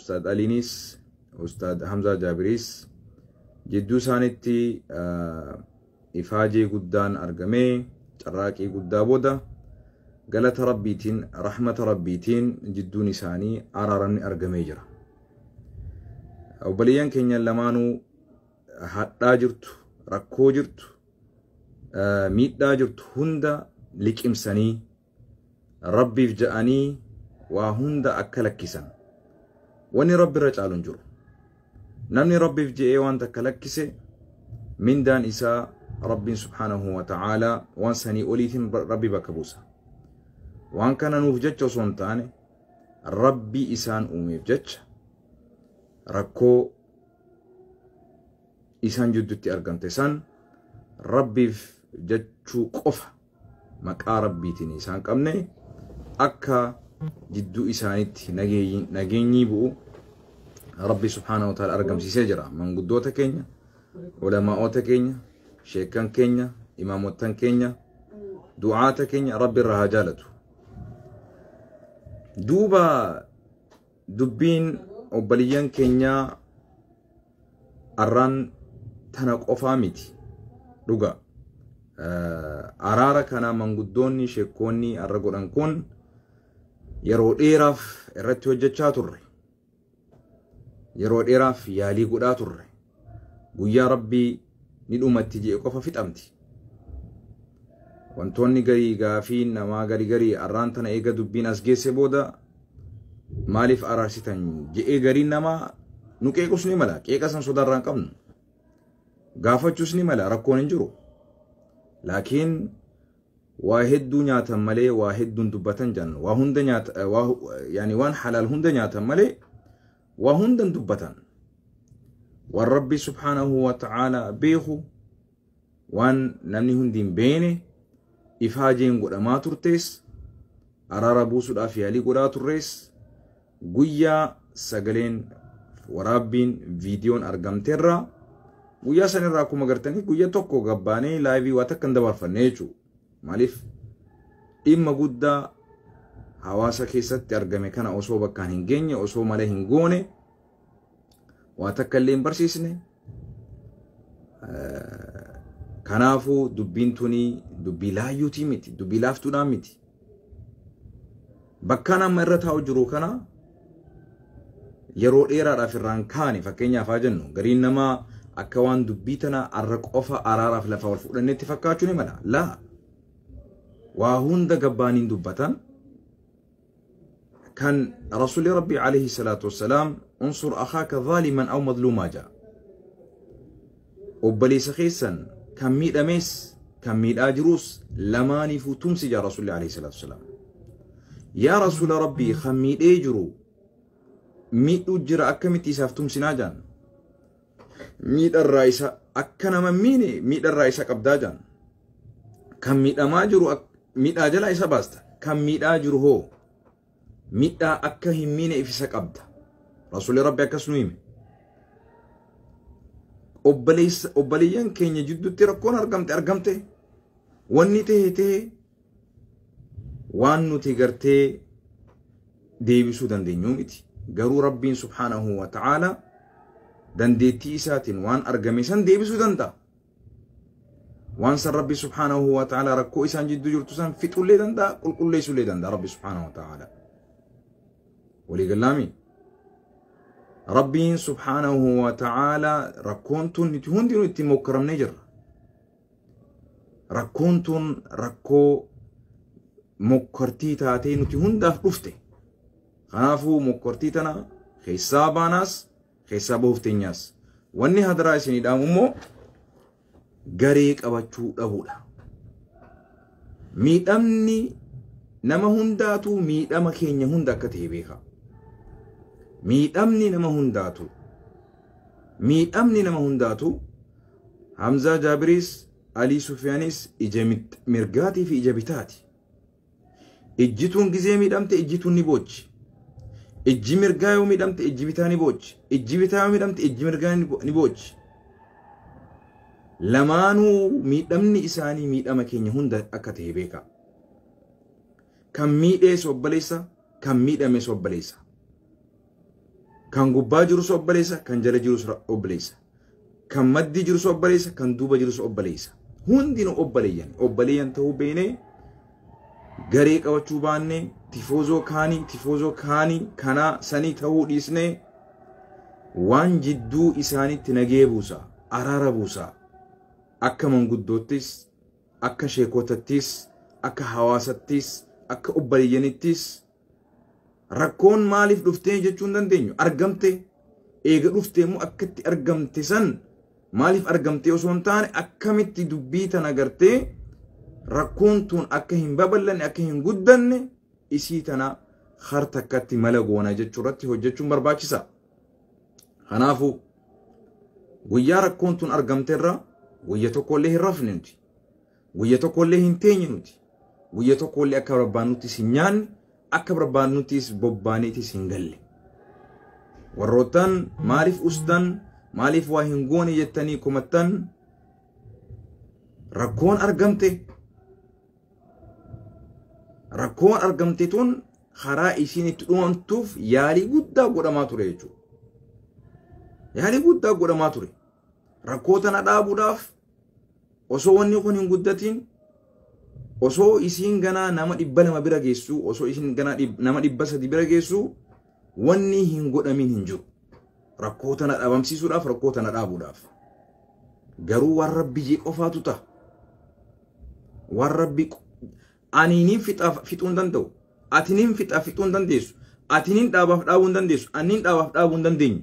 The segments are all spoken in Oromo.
Ustaad Aliinis Ustaad Hamzaa Jaabiris jidduu isaanitti ifaajee guddaan argamee carraaqii guddaa booda galata rabbiitiin rahmata rabbiitiin jidduun isaanii araaramni argamee jira. Obboleeyyan keenya lamaanuu hadhaa jirtu, rakkoo jirtu, miidhaa jirtu hunda liqimsanii rabbiif ja'anii waa hunda akka lakkisan. Wanni rabbi irra caalu hin jiru. Namni rabbiif je'ee waan takka lakkise mindaan isaa rabbiin subhaanahu wa ta'aalaa waan sanii oliitiin rabbi bakka buusa. Waan kana nuuf jecha osoo hin taane rabbi isaan uumeef jecha rakkoo isaan jidduutti argamte san rabbiif jechuu qofa maqaa rabbiitiin isaan qabne akka jidduu isaanitti nageenyi bu'u rabbi subhaanahu wa ta'ala argamsiisee jira. Manguddoota keenya, ulamaa'oota keenya, sheekan keenya, imaamotan keenya, du'aata keenya rabbi irraa haa jaalatu. Duuba dubbiin obboleeyyan keenya arraan tana qofaa miti dhuga. Araara kana manguddoonni sheekkoonni arra godhan kun yeroo dheeraaf irratti hojjechaa turre. Yeroo dheeraaf yaalii godhaa turre. Guyyaa rabbii ni dhumatti jee qofa fixamti. Wantoonni garii gaafii namaa garii arraan tana eega dubbiin as geesse booda maaliif araarsitan je'ee gariin namaa nu qeequs ni mala. Qeeqa san sodaarraa hin qabnu. Gaafachuus ni mala, rakkoon hin jiru. Laakiin waa hedduu nyaatan malee waa hedduun dubbatan jannu. Waa hunda nyaata yaani waan halaal hunda nyaatan malee waa hundan dubbatan. Waan rabbi subhaanahu wa ta'ala beeku waan namni hundi hin beene ifaajeen godhamaa turtees araara buusuudhaaf yaalii godhaa turrees guyyaa sagaleen waraabbiin viidiyoon argamteerraa guyyaa sanirraa akkuma gartanii guyyaa tokko gabbaanee laayivii waa takka hin dabarfanne jechuudha. Maaliif dhimma guddaa hawaasa keessatti argame kana osoo bakkaan hin geenye osoo malee hin goone waa takka illee hin barsiisne. Kanaafuu dubbiin tunii dubbii laayyuutii miti, dubbii laaftuudhaan miti. Bakka nama irra taa'u jiru kana yeroo dheeraadhaaf irraan kaane fakkeenyaaf haa jennu gariin namaa akka waan dubbii tana arra qofa araaraaf lafa wal fudhannetti fakkaachuu ni mala. Laa waa hunda gabbaaniin dubbatan kan rasuulli rabbii alayhi salaatu wassalaam unsur akhaaka zaaliman aw madluumaa jaa. Obboleessa keessan kan miidhamees kan miidhaa jiruus lamaaniifuu tumsi jaa rasuulli alayhi salaatu wassalaam. Yaa rasuula rabbii kan miidhee jiru miidhuu jira akkamitti isaaf tumsinaa jaan. Miidharraa isa akka nama miine miidharraa isa qabdaa jaan. Kan miidhamaa jiru miidhaa jala isa baasta. Kan miidhaa jiru hoo miidhaa akka hin miine ifisa qabda. Rasuulli rabbi akkas nu hime. Obboleeyyan keenya jidduutti rakkoon argamte wanni ta'e waan nuti gartee deebisuu dandeenyu miti. Garuu rabbiin subhaanahu wa ta'ala dandeettii isaatiin waan argame san deebisuu danda'a. Waan san rabbi subhaanahu wa ta'ala rakkoo isaan jidduu jirtu san fixullee danda'a, qulqulleessullee danda'a rabbi subhaanahu wa ta'ala. Walii gallaami. Rabbiin subhaanahu wa ta'ala rakkoon tun nuti hundinuu itti mokkaramnee jirra. Rakkoon tun rakkoo mokkortii taatee nuti hundaaf dhufte. Kanaafuu mokkortii tana keessaa baanaas keessaa boofteenyaas wanni hadaraa isinii dhaamu immoo garee qabachuu dhabuudha. Miidhamni nama hundaatu miidhama keenya hunda akka ta'e beeka. Miidhamni nama hundaatu Hamzaa Jaabiris Alii Sufyaanis ija mirgaatii fi ija bitaati. Ijjituun gizee miidhamte ijjituun ni boochi. Ijji mirgaa yoo miidhamte ijji bitaa ni boochi. Ijji bitaa yoo miidhamte ijji mirgaa ni boochi. Lamaanuu miidhamni isaanii miidhama keenya hunda akka ta'e beeka. Kan miidhee sobbaleessa, kan miidhame sobbaleessa. kan gubbaa jirus obboleessa, kan jala jirus obboleessa, kan maddi jirus obboleessa, kan duuba jirus obboleessa. Hundinuu obboleeyyan ta'uu beeknee garee qabachuu baannee tifoozoo kaanii kanaa sanii ta'uu dhiisnee waan jidduu isaanitti nagee buusa, araara buusa. Akka manguddoottis, akka sheekotattis, akka hawaasattis, akka obboleeyyanittis rakkoon maaliif dhuftee jechuu hin dandeenyu. Argamte eega dhuftee immoo akkatti argamte san maaliif argamte osoo hin taane akkamitti dubbii tana agartee rakkoon tun akka hin babal'anne akka hin guddanne isii tana har takkatti mala goona jechuu irratti hojjechuun barbaachisa. Kanaafuu guyyaa rakkoon tun argamteerra guyya tokkollee hin rafne nuti, guyya tokkollee hin teenye nuti, guyya tokkollee akka barbaannuttis hin nyaanne, akka barbaannuttis bobbaaniitis hin galle. Warroottan maaliif ustan, maaliif waa hin goone jettanii kumattan rakkoon argamte tun karaa isiin itti dhumamtuuf yaalii guddaa godhamaa ture jechuudha. Yaalii guddaa godhamaa ture. Rakkoo tana dhaabuudhaaf osoo wanni kun hin guddatiin, osoo isiin ganaa nama 200 bira geessu, osoo isiin ganaa nama 300 bira geessu, wanni hin godhamin hin jiru. Rakkoo tana dhabamsiisuudhaaf, rakkoo tana dhaabuudhaaf. Garuu waan Rabbi jee qofaatu ta'a. Waan Rabbi aniiniin fixuu hin danda'u. Atiniin fixuu hin dandeessu. Atiniin dhaabaaf dhaabuu hin dandeessu. Aniin dhaabaaf dhaabuu hin dandeenyu.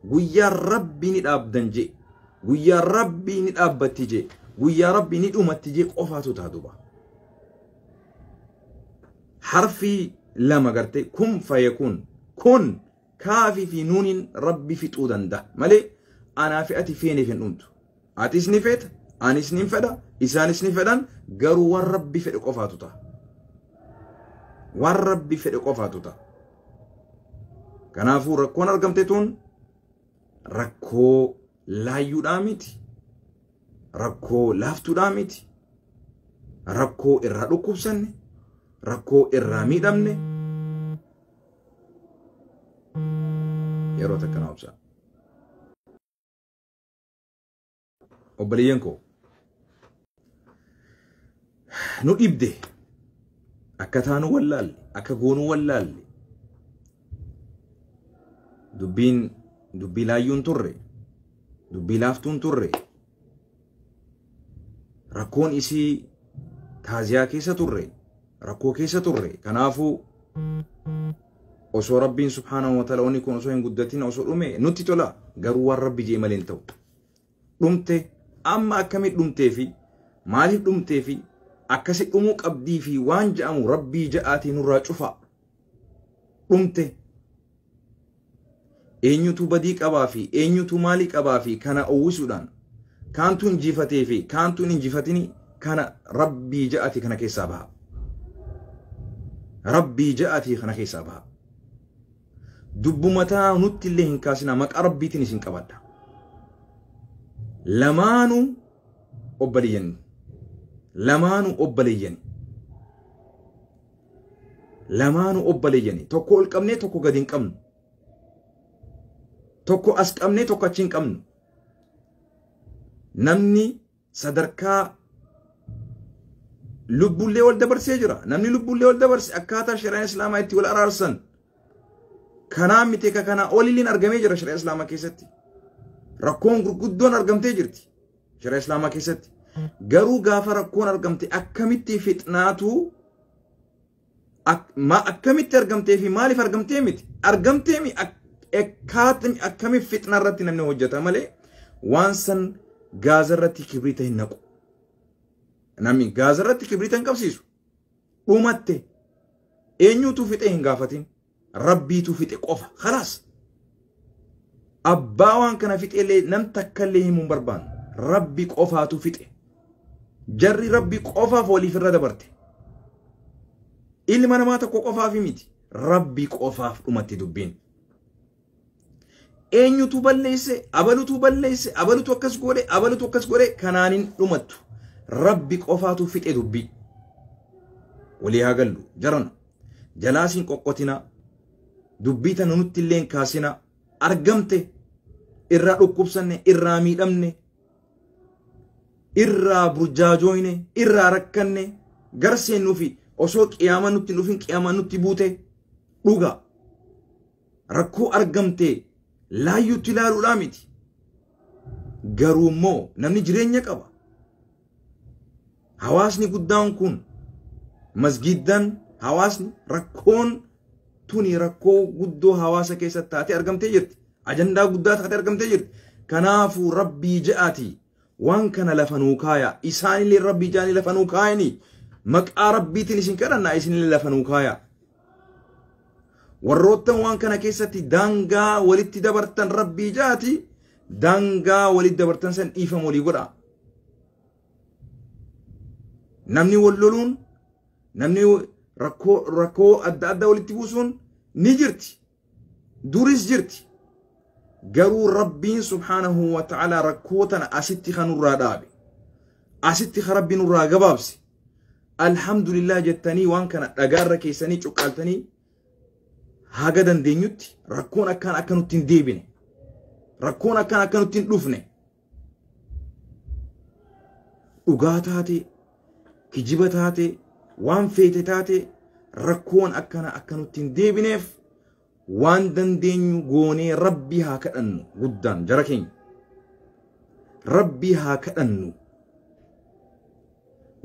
Guyyaa Rabbi ni dhaabdan jee. Guyyaa Rabbi ni dhaabbatti jee. Guyyaa Rabbi ni dhumatti jee qofaatu ta'a duuba. Harfi lama gartee kun fayyakun. Kun kaafii fi nuuniin Rabbi fixuu danda'a. Malee anaa fi ati feeneef hin dhumtu. Atis ni feeta, anis ni fedha, isaanis ni fedhan, garuu waan Rabbi fedhe qofaatu ta'a. Waan Rabbi fedhe qofaatu ta'a. Kanaafuu rakkoon argamte tun rakkoo laayyuudhaa miti, rakkoo laaftuudhaa miti, rakkoo irraa dhukkubsanne, rakkoo irraa miidhamne. Yeroo takkanaa obsaa. Obboleeyyan koo nu dhibde akka taanu wallaalle, akka goonuu wallaalle. Dubbii laayyuun turre, dubbii laaftuun turre, rakkoon isii taaziyaa keessa turre, rakkoo keessa turre. Kanaafuu osoo Rabbiin subhaanahu wa ta'ala onni kun osoo hin guddatin osoo dhume nutti tola. Garuu waan Rabbi jee malee hin ta'u. Dhumte amma akkamitti dhumtee fi maaliif dhumtee fi akkasi dhumuu qabdii fi waan ja'amu Rabbii ja'aatii nurraa cufa. Dhumte eenyutu badii qabaa fi eenyutu maalii qabaa fi kana uwwisuudhaan kaantu injifatee fi kaantu hin injifatini kana Rabbii ja'aatii kana keessaa baha. Rabbii ja'aatii kana keessaa baha. Dubbumataa nutti illee hin kaasina, maqaa Rabbiitiin isin qabadha. Lamaanuu obboleeyyan, lamaanuu obboleeyyan, lamaanuu obboleeyyan. Tokko ol qabnee tokko gadi hin qabnu, tokko as qabnee tokko achi hin qabnu. Namni sadarkaa lubbullee wal dabarsee jira. Namni lubbullee wal dabarse akkaataa shari'aan Islaamaa itti wal araarsan kanaan miti ka kana oliliin argamee jira shari'a Islaamaa keessatti. Rakkoon gurguddoon argamtee jirti shari'a Islaamaa keessatti. Garuu gaafa rakkoon argamte akkamitti fixnaatu akkamitti argamtee fi maaliif argamtee miti argamtee mi akkamitti fixna irratti namni hojjeta malee waan san gaaza irratti kibriita hin naqu. Namni gaaza irratti kibriita hin qabsiisu. Dhumatte eenyutu fixe hin gaafatin. Rabbiitu fixe qofa. Khalaas. Abbaa waan kana fixeellee nam takkallee himuun barbaannu. Rabbi qofaatu fixe. Jarri Rabbi qofaaf waliif irra dabarte. Ilma namaa tokko qofaaf miti. Rabbi qofaaf dhumatti dubbiin. Eenyutu balleesse, abalutu balleesse, abalutu akkas godhe, abalutu akkas godhe kanaanin dhumattu. Rabbi qofaatu fixe dubbii. Walii haa gallu jarana. Jalaasiin qoqqotina. Dubbii tana nutti illee kaasina. argamte irraa dhukkubsanne irraa miidhamne irraa burjaajoyne irraa rakkanne garseennu fi osoo qiyaama nutti dhufin qiyaama nutti buute dhuga rakkoo argamte laayyutti ilaaluudhaa miti garuu immoo namni jireenya qaba hawaasni guddaan kun masgiddaan hawaasni rakkoon tuni rakkoo guddoo hawaasa keessatti taate argamtee jirti ajandaa guddaa taate argamtee jirti kanaafuu rabbii ja'ati waan kana lafanuu kaaya isaanillee rabbii jaanii lafanuu kaayanii maqaa rabbiitiin isin kadhannaa isinillee lafanuu kaaya warroottan waan kana keessatti daangaa walitti dabartan rabbii ja'ati daangaa walitti dabartan san dhiifama walii godha namni wal loluun namni rakkoo adda addaa walitti buusuun ni jirti duris jirti garuu rabbiin subhaanahu wa ta'ala rakkoo tana asitti kanurraa dhaabe asitti rabbiin nurraa gabaabse alhamdulillah jettanii waan kana dhagaarra keessanii cuqqaaltanii haga dandeenyutti rakkoon akkaan akka nutti hin deebine rakkoon akkaan akka nutti hin dhufne dhugaa taate kijiba taate waan feete taate rakkoon akkana akka nutti hin deebineef waan dandeenyu goonee rabbii haa kadhannu guddaan jara keenya rabbii haa kadhannu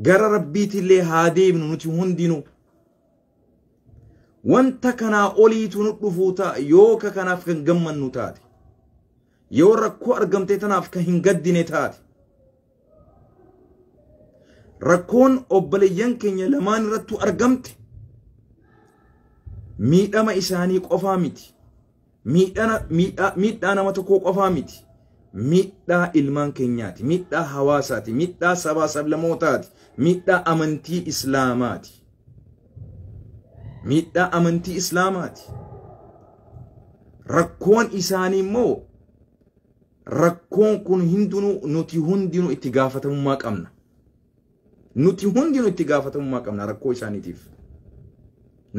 gara rabbiitillee haa deebinu nuti hundinuu wanta kanaa oliitu nu dhufuu ta'a yoo ka kanaaf kan gammannu taate yoo rakkoo argamte tanaaf kan hin gaddine taate rakkoon obboleeyyan keenya lamaan irrattu argamte miidhama isaanii qofaa miti miidhaa nama tokkoo qofaa miti miidhaa ilmaan keenyaati miidhaa hawaasaati miidhaa sabaa sablammootaati miidhaa amantii islaamaati miidhaa amantii islaamaati rakkoon isaanii immoo rakkoon kun nuti hundinuu itti gaafatamummaa qabna nuti hundinuu itti gaafatamummaa qabna rakkoo isaaniitiif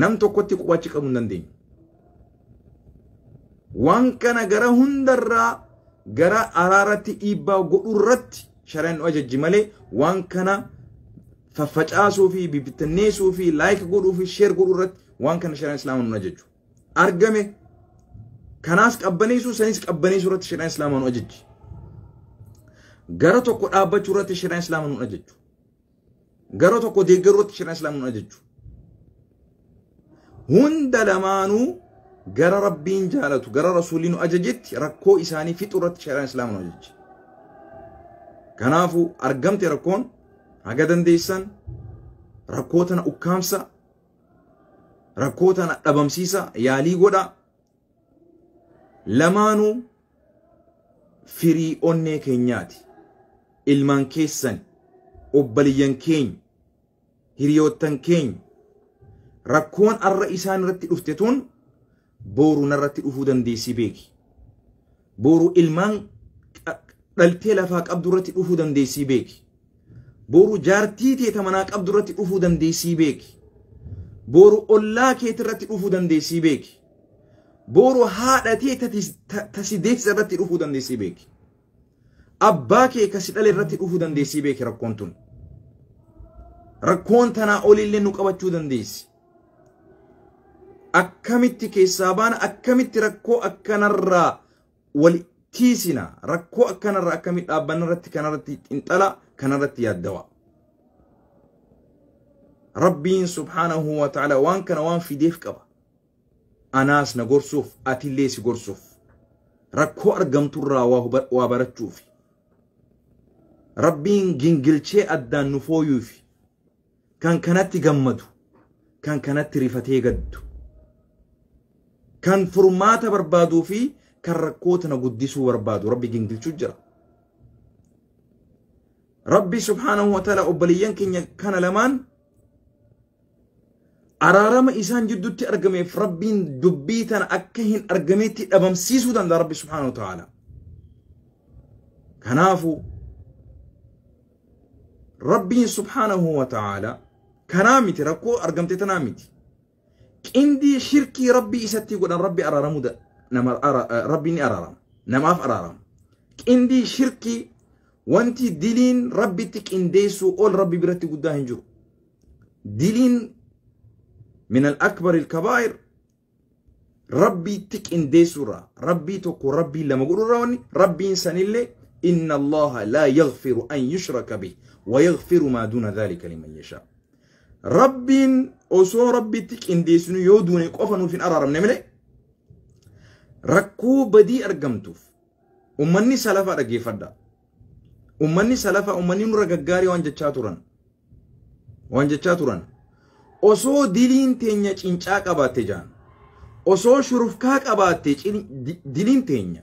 nam tokkotti qubachi qabu hin dandeenyu waan kana gara hundarraa gara araaratti dhiibbaa godhurratti shari'aan nu ajajji malee waan kana faffacaasuu fi bibittanneessuu fi laayik godhuu fi sheer godhurratti waan kana shari'aan islaamaa nu ajajju argame kanaas qabbaneessuu sanis qabbaneessuu irratti shari'aan islaamaa nu ajajji gara tokko dhaabbachuu irratti shari'aan islaamaa nu ajajju gara tokko deeggaruu irratti shari'aan islaamaa nu ajajju hunda lamaanuu gara rabbiin jaalatu gara rasuuliin nu ajajetti rakkoo isaanii fixu irratti shari'aan islaamaa nu ajajji kanaafuu argamte rakkoon haga dandeessan rakkoo tana ukkaamsa rakkoo tana dhabamsiisa yaalii godha lamaanuu firii onnee keenyaati ilmaan keessan obboleeyyan keenya hiriyoottan keenya rakkoon arra isaan irratti dhufte tun boru narratti dhufuu dandeessi beeki boru ilmaan dhaltee lafaa qabdu irratti dhufuu dandeessi beeki boru jaartii teeta manaa qabdu irratti dhufuu dandeessi beeki boru ollaa keetii irratti dhufuu dandeessi beeki boru haadha teeta tasideessa irratti dhufuu dandeessi beeki abbaa kee kasi dhale irratti dhufuu dandeessi beeki rakkoon tun rakkoon tanaa olillee nu qabachuu dandeessi akkamitti keessaa baana akkamitti rakkoo akkanarraa wal tiisina rakkoo akkanarraa akkamitti dhaabbanna irratti kanarratti xinxala kanarratti yaaddawa rabbiin subhaanahu wa ta'ala waan kana waan fideef qaba anaas na gorsuuf atillee si gorsuuf rakkoo argamturraa waa barachuuf rabbiin gingilchee addaan nu fooyuuf kan kanatti gammadu kan kanatti rifatee gaddu kan furmaata barbaaduu fi kan rakkoota na guddisuu barbaadu rabbi gingilchuu jira rabbi subhaanahu wa ta'ala obboleeyyan keenya kana lamaan araarama isaan jidduutti argameef rabbiin dubbii tana akka hin argameetti dhabamsiisuu danda'a rabbi subhaanahu wa ta'ala kanaafu rabbiin subhaanahu wa ta'ala kanaa miti rakkoo argamte tanaa miti qindii shirkii rabbii isatti godhan rabbi rabbiin ni araarama namaaf araarama qindii shirkii wanti diliin rabbitti qindeessuu ol rabbi biratti guddaa hin jiru diliin min al-akbar al-kabaa'ir rabbitti qindeessuurra rabbii tokko rabbii lama godhurra wanni rabbiin sanillee inna allaha la yaghfiru an yushraka bih wa yaghfiru ma duna dhalika liman yasha rabbiin osoo rabbitti qindeessinu yoo duune qofa nuuf hin araaramne malee rakkoo badii argamtuuf ummanni salafa dhageeffadha ummanni salafa ummanni nurra gaggaarii waan jechaa turan osoo diliin teenya cincaa qabaatte jaan osoo shurufkaa qabaatte diliin teenya